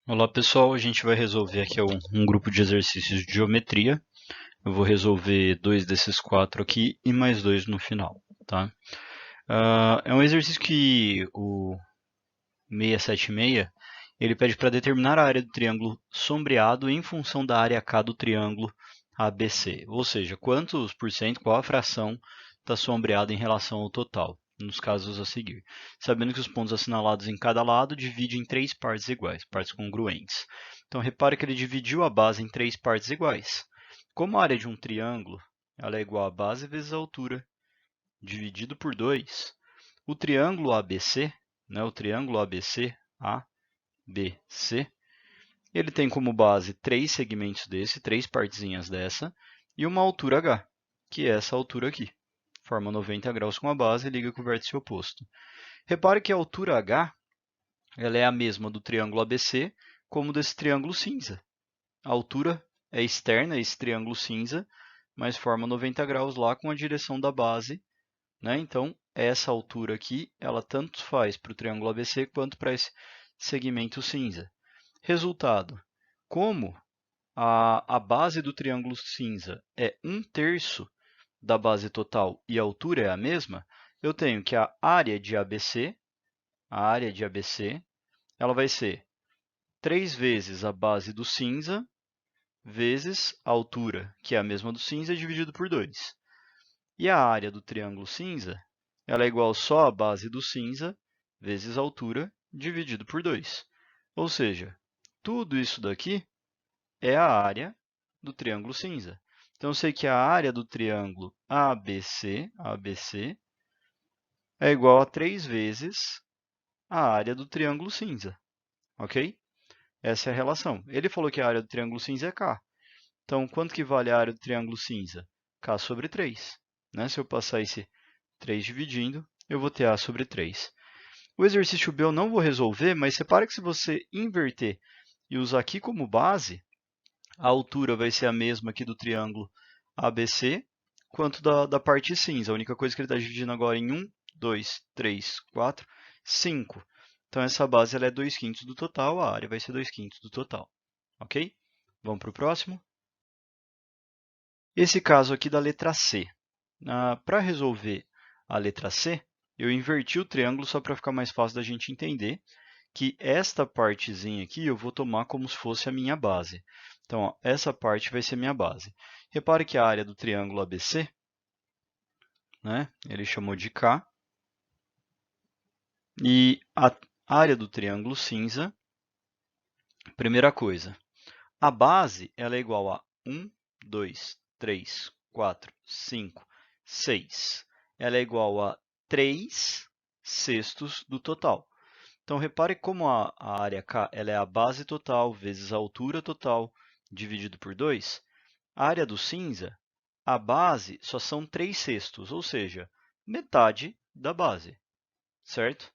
Olá pessoal, a gente vai resolver aqui um grupo de exercícios de geometria. Eu vou resolver dois desses quatro aqui e mais dois no final, tá? É um exercício que o 676 ele pede para determinar a área do triângulo sombreado em função da área K do triângulo ABC, ou seja, quantos por cento, qual a fração está sombreada em relação ao total, nos casos a seguir. Sabendo que os pontos assinalados em cada lado dividem em três partes iguais, partes congruentes. Então, repare que ele dividiu a base em três partes iguais. Como a área de um triângulo ela é igual à base vezes a altura, dividido por 2, o triângulo ABC, o triângulo ABC, ABC, ele tem como base três segmentos desse, três partezinhas dessa, e uma altura H, que é essa altura aqui. Forma 90 graus com a base e liga com o vértice oposto. Repare que a altura H ela é a mesma do triângulo ABC como desse triângulo cinza. A altura é externa, esse triângulo cinza, mas forma 90 graus lá com a direção da base, né? Então, essa altura aqui, ela tanto faz para o triângulo ABC quanto para esse segmento cinza. Resultado, como a base do triângulo cinza é 1/3 da base total e a altura é a mesma, eu tenho que a área de ABC, ela vai ser 3 vezes a base do cinza vezes a altura, que é a mesma do cinza, dividido por 2. E a área do triângulo cinza, ela é igual só a base do cinza vezes a altura, dividido por 2. Ou seja, tudo isso daqui é a área do triângulo cinza. Então, eu sei que a área do triângulo ABC é igual a 3 vezes a área do triângulo cinza, ok? Essa é a relação. Ele falou que a área do triângulo cinza é K. Então, quanto que vale a área do triângulo cinza? K sobre 3. Né? Se eu passar esse 3 dividindo, eu vou ter A sobre 3. O exercício B eu não vou resolver, mas repare que se você inverter e usar aqui como base, a altura vai ser a mesma aqui do triângulo ABC, quanto da parte cinza. A única coisa que ele está dividindo agora em 1, 2, 3, 4, 5. Então, essa base ela é 2/5 do total, a área vai ser 2/5 do total. Ok? Vamos para o próximo. Esse caso aqui da letra C. Para resolver a letra C, eu inverti o triângulo só para ficar mais fácil da gente entender que esta partezinha aqui eu vou tomar como se fosse a minha base. Então, ó, essa parte vai ser minha base. Repare que a área do triângulo ABC, né, ele chamou de K, e a área do triângulo cinza, primeira coisa, a base ela é igual a 1, 2, 3, 4, 5, 6. Ela é igual a 3/6 do total. Então, repare como a área K ela é a base total vezes a altura total dividido por 2. A área do cinza, a base só são 3/6, ou seja, metade da base, certo?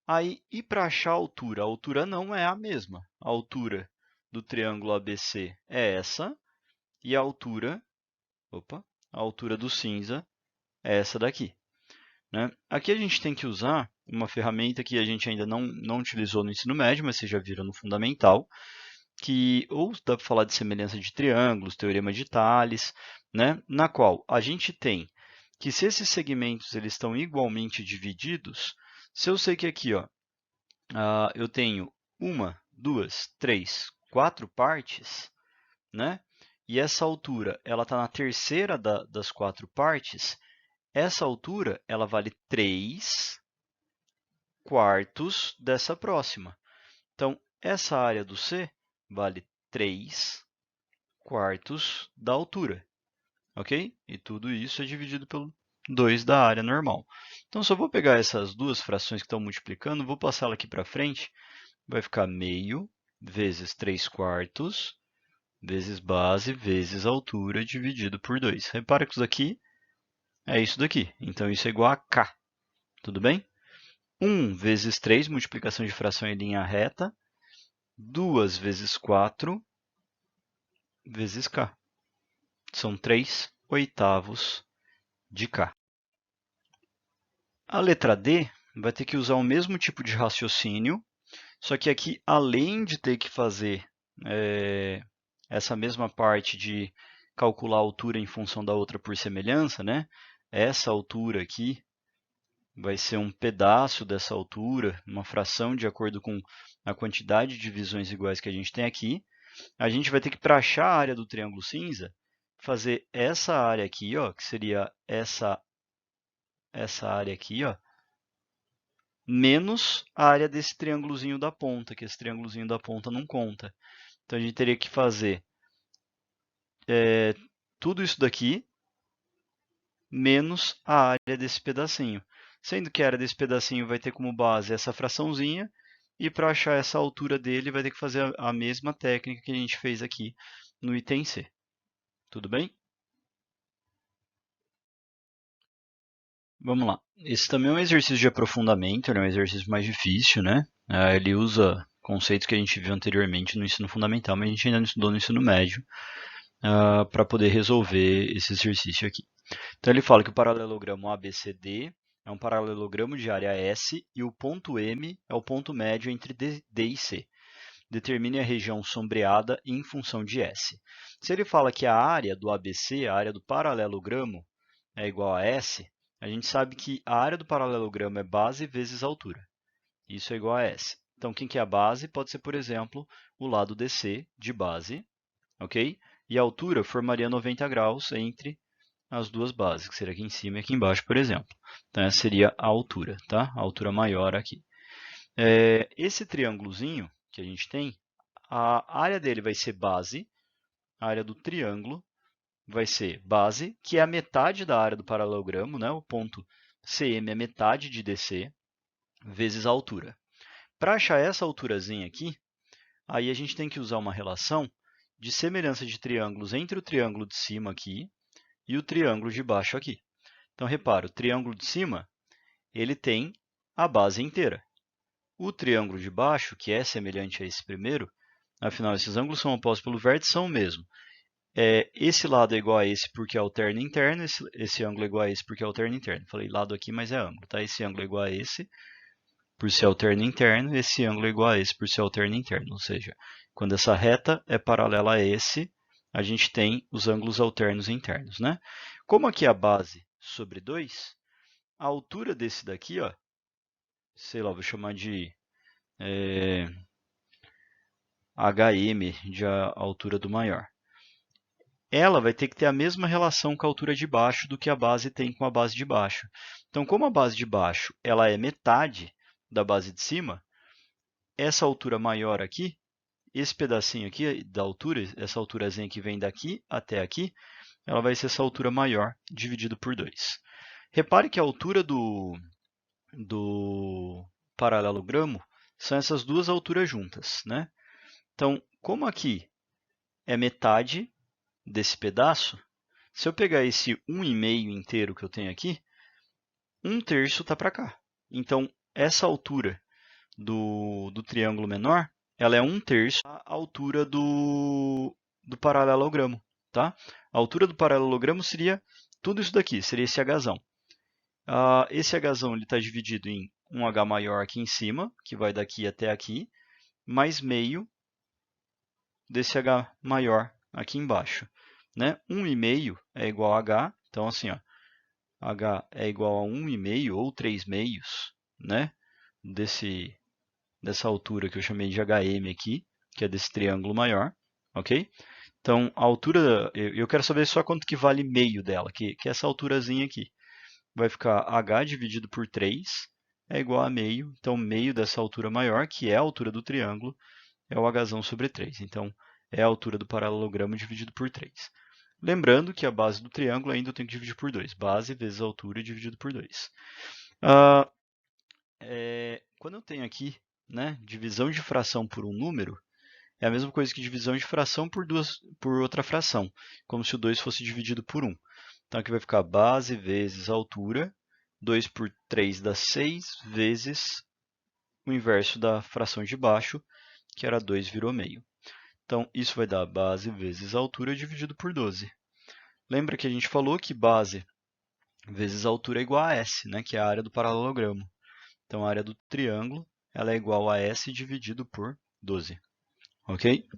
Aí, e para achar a altura não é a mesma. A altura do triângulo ABC é essa, e a altura do cinza é essa daqui. Né? Aqui a gente tem que usar uma ferramenta que a gente ainda não utilizou no ensino médio, mas vocês já viram no fundamental, que ou dá para falar de semelhança de triângulos, teorema de Tales, né? Na qual a gente tem que se esses segmentos eles estão igualmente divididos, se eu sei que aqui ó, eu tenho uma, duas, três, quatro partes, né? E essa altura ela está na terceira das quatro partes, essa altura ela vale 3/4 dessa próxima. Então, essa área do C vale 3/4 da altura, ok? E tudo isso é dividido pelo 2 da área normal. Então, só vou pegar essas duas frações que estão multiplicando, vou passar ela aqui para frente, vai ficar meio vezes 3/4 vezes base vezes altura dividido por 2. Repara que isso daqui é isso daqui, então isso é igual a K, tudo bem? 1 vezes 3, multiplicação de fração em linha reta, 2 vezes 4 vezes K. São 3/8 de K. A letra D vai ter que usar o mesmo tipo de raciocínio, Só que aqui, além de ter que fazer essa mesma parte de calcular a altura em função da outra por semelhança, né? Essa altura aqui vai ser um pedaço dessa altura, uma fração de acordo com a quantidade de divisões iguais que a gente tem aqui. A gente vai ter que, para achar a área do triângulo cinza, fazer essa área aqui, ó, que seria essa área aqui, ó, menos a área desse triângulozinho da ponta, que esse triângulozinho da ponta não conta. Então, a gente teria que fazer tudo isso daqui menos a área desse pedacinho. Sendo que a área desse pedacinho vai ter como base essa fraçãozinha, e para achar essa altura dele vai ter que fazer a mesma técnica que a gente fez aqui no item C. Tudo bem? Vamos lá. Esse também é um exercício de aprofundamento, ele é um exercício mais difícil, né? Ele usa conceitos que a gente viu anteriormente no ensino fundamental, mas a gente ainda não estudou no ensino médio, para poder resolver esse exercício aqui. Então, ele fala que o paralelogramo ABCD é um paralelogramo de área S e o ponto M é o ponto médio entre D e C. Determine a região sombreada em função de S. Se ele fala que a área do ABC, a área do paralelogramo, é igual a S, a gente sabe que a área do paralelogramo é base vezes altura. Isso é igual a S. Então, quem que é a base? Pode ser, por exemplo, o lado DC de base, ok? E a altura formaria 90 graus entre as duas bases, que seria aqui em cima e aqui embaixo, por exemplo. Então, essa seria a altura, tá? A altura maior aqui. Esse triângulozinho que a gente tem, a área dele vai ser base, a área do triângulo vai ser base, que é a metade da área do paralelogramo, né? O ponto CM é metade de DC, vezes a altura. Para achar essa alturazinha aqui, aí a gente tem que usar uma relação de semelhança de triângulos entre o triângulo de cima aqui e o triângulo de baixo aqui. Então, repara, o triângulo de cima ele tem a base inteira. O triângulo de baixo, que é semelhante a esse primeiro, afinal, esses ângulos são opostos pelo vértice, são o mesmo. Esse lado é igual a esse porque é alterno interno, esse ângulo é igual a esse porque é alterno interno. Falei lado aqui, mas é ângulo, tá? Esse ângulo é igual a esse por ser alterno interno, esse ângulo é igual a esse por ser alterno interno. Ou seja, quando essa reta é paralela a esse, a gente tem os ângulos alternos internos, né? Como aqui é a base sobre 2, a altura desse daqui, ó, sei lá, vou chamar de HM, de a altura do maior. Ela vai ter que ter a mesma relação com a altura de baixo do que a base tem com a base de baixo. Então, como a base de baixo ela é metade da base de cima, essa altura maior aqui, esse pedacinho aqui da altura, essa alturazinha que vem daqui até aqui, ela vai ser essa altura maior dividido por 2. Repare que a altura do paralelogramo são essas duas alturas juntas, né? Então, como aqui é metade desse pedaço, se eu pegar esse 1,5 inteiro que eu tenho aqui, 1/3 está para cá. Então, essa altura do triângulo menor, ela é 1/3 a altura do paralelogramo, tá? A altura do paralelogramo seria tudo isso daqui, seria esse Hzão. Esse Hzão está dividido em um H maior aqui em cima, que vai daqui até aqui, mais meio desse H maior aqui embaixo. Né? 1,5 é igual a H, então assim, ó, H é igual a 1,5 ou 3 meios, né? Dessa altura que eu chamei de HM aqui, que é desse triângulo maior, ok? Então, a altura, eu quero saber só quanto que vale meio dela, que é essa alturazinha aqui. Vai ficar H dividido por 3 é igual a meio, então meio dessa altura maior, que é a altura do triângulo, é o Hzão sobre 3. Então, é a altura do paralelogramo dividido por 3. Lembrando que a base do triângulo ainda eu tenho que dividir por 2. Base vezes a altura dividido por 2. Quando eu tenho aqui, né, divisão de fração por um número, é a mesma coisa que divisão de fração por outra fração, como se o 2 fosse dividido por 1. Então, aqui vai ficar base vezes altura, 2 por 3 dá 6, vezes o inverso da fração de baixo, que era 2 virou meio. Então, isso vai dar base vezes altura dividido por 12. Lembra que a gente falou que base vezes altura é igual a S, né, que é a área do paralelogramo. Então, a área do triângulo ela é igual a S dividido por 12. Ok?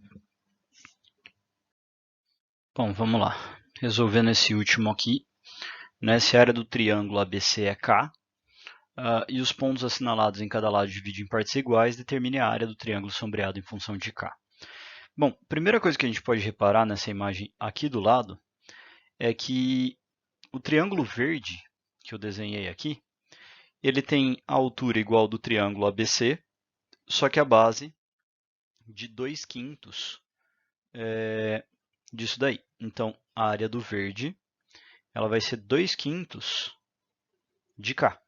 Bom, vamos lá. Resolvendo esse último aqui. Nessa área do triângulo ABC é K. E os pontos assinalados em cada lado divididos em partes iguais determine a área do triângulo sombreado em função de K. Bom, primeira coisa que a gente pode reparar nessa imagem aqui do lado é que o triângulo verde que eu desenhei aqui, ele tem a altura igual do triângulo ABC, só que a base de 2/5 disso daí. Então, a área do verde ela vai ser 2/5 de K.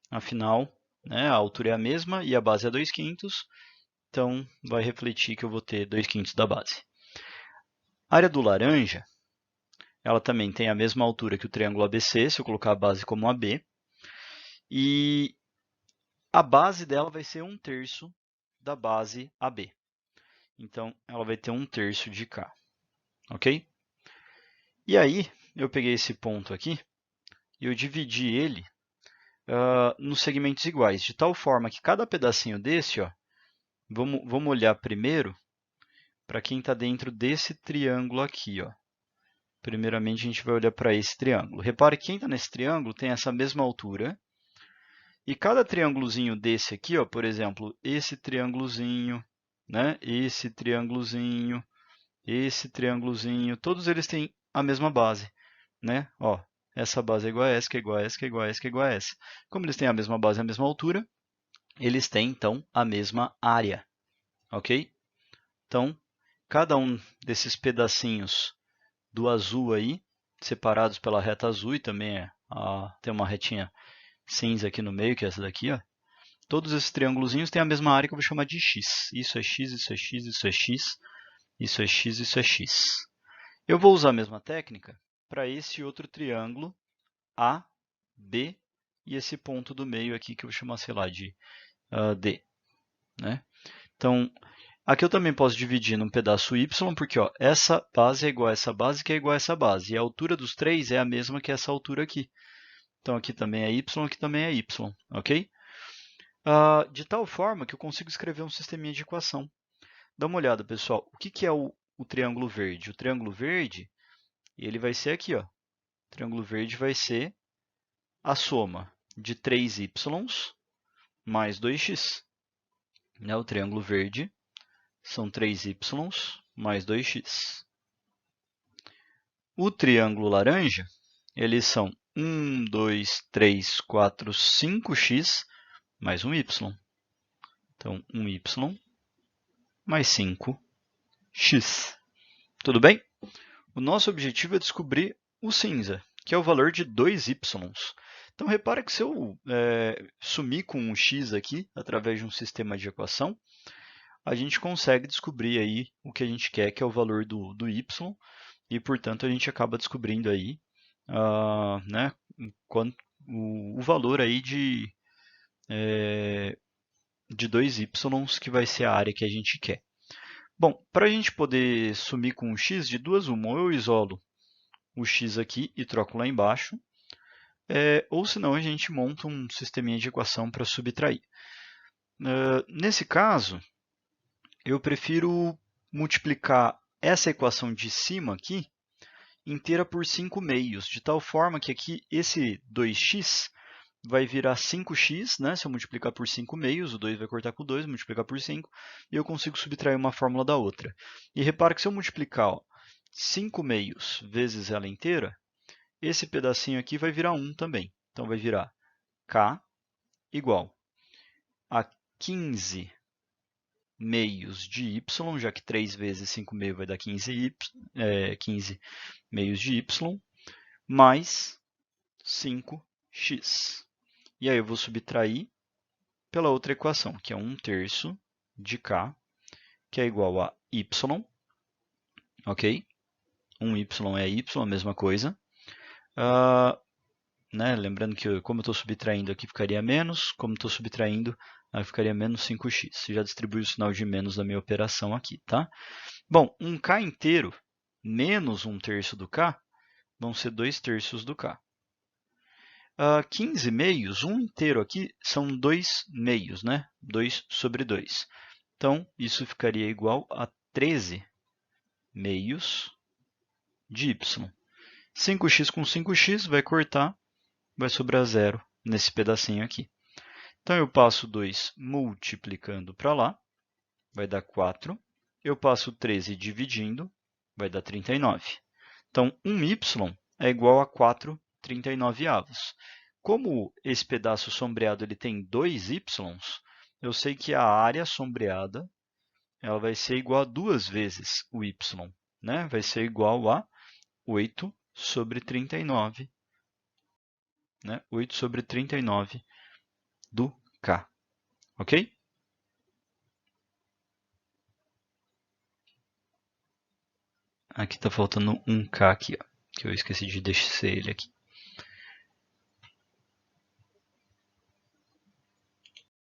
Afinal, né, a altura é a mesma e a base é 2/5, então vai refletir que eu vou ter 2/5 da base. A área do laranja, ela também tem a mesma altura que o triângulo ABC, se eu colocar a base como AB, e a base dela vai ser 1/3 da base AB. Então, ela vai ter 1/3 de K, ok? E aí, eu peguei esse ponto aqui e eu dividi ele nos segmentos iguais, de tal forma que cada pedacinho desse, ó, vamos olhar primeiro para quem está dentro desse triângulo aqui. Ó. Primeiramente, a gente vai olhar para esse triângulo. Repare que quem está nesse triângulo tem essa mesma altura. E cada triângulozinho desse aqui, ó, por exemplo, esse triângulozinho, né? Esse triângulozinho, todos eles têm a mesma base. Né? Ó, essa base é igual a essa, que é igual a essa, que é igual a essa, que é igual a essa. Como eles têm a mesma base e a mesma altura, eles têm, então, a mesma área. Ok? Então, cada um desses pedacinhos do azul aí, separados pela reta azul, e também tem uma retinha cinza aqui no meio, que é essa daqui, ó. Todos esses triângulozinhos têm a mesma área que eu vou chamar de x. Isso é x, isso é x, isso é x, isso é x, isso é x. Eu vou usar a mesma técnica para esse outro triângulo A, B e esse ponto do meio aqui que eu vou chamar, sei lá, de D. Né? Então, aqui eu também posso dividir num pedaço y, porque ó, essa base é igual a essa base, que é igual a essa base. E a altura dos três é a mesma que essa altura aqui. Então, aqui também é y, aqui também é y, ok? De tal forma que eu consigo escrever um sisteminha de equação. Dá uma olhada, pessoal. O que é o triângulo verde? O triângulo verde, ele vai ser aqui, ó. O triângulo verde vai ser a soma de 3y mais 2x. Né? O triângulo verde são 3y mais 2x. O triângulo laranja, eles são 1, 2, 3, 4, 5x mais um y. Então, 1y mais 5x. Tudo bem? O nosso objetivo é descobrir o cinza, que é o valor de 2y. Então, repara que se eu sumir com um x aqui, através de um sistema de equação, a gente consegue descobrir aí o que a gente quer, que é o valor do y, e, portanto, a gente acaba descobrindo aí né, o valor aí de 2y, que vai ser a área que a gente quer. Bom, para a gente poder sumir com o x, de duas uma, ou eu isolo o x aqui e troco lá embaixo, ou senão a gente monta um sisteminha de equação para subtrair. Nesse caso, eu prefiro multiplicar essa equação de cima aqui inteira por 5 meios, de tal forma que aqui esse 2x vai virar 5x, né? Se eu multiplicar por 5 meios, o 2 vai cortar com o 2, multiplicar por 5, e eu consigo subtrair uma fórmula da outra. E repara que se eu multiplicar 5 meios vezes ela inteira, esse pedacinho aqui vai virar 1 também. Então, vai virar k igual a 15 meios de y, já que 3 vezes 5 meios vai dar 15 meios de y, mais 5x. E aí eu vou subtrair pela outra equação, que é 1/3 de k, que é igual a y, ok? 1y é y, a mesma coisa. Né? Lembrando que como eu estou subtraindo aqui ficaria menos, como estou subtraindo, aí ficaria menos 5x. Já distribui o sinal de menos da minha operação aqui, tá? Bom, um k inteiro menos 1/3 do k vão ser 2/3 do k. 15 meios, 1 inteiro aqui, são 2 meios, né? 2 sobre 2. Então, isso ficaria igual a 13 meios de y. 5x com 5x vai cortar, vai sobrar 0 nesse pedacinho aqui. Então, eu passo 2 multiplicando para lá, vai dar 4. Eu passo 13 dividindo, vai dar 39. Então, 1y é igual a 4 39avos. Como esse pedaço sombreado ele tem 2 y, eu sei que a área sombreada ela vai ser igual a 2 vezes o y, né? Vai ser igual a 8 sobre 39, né? 8 sobre 39 do K, ok? Aqui está faltando um K aqui, ó, que eu esqueci de descer ele aqui.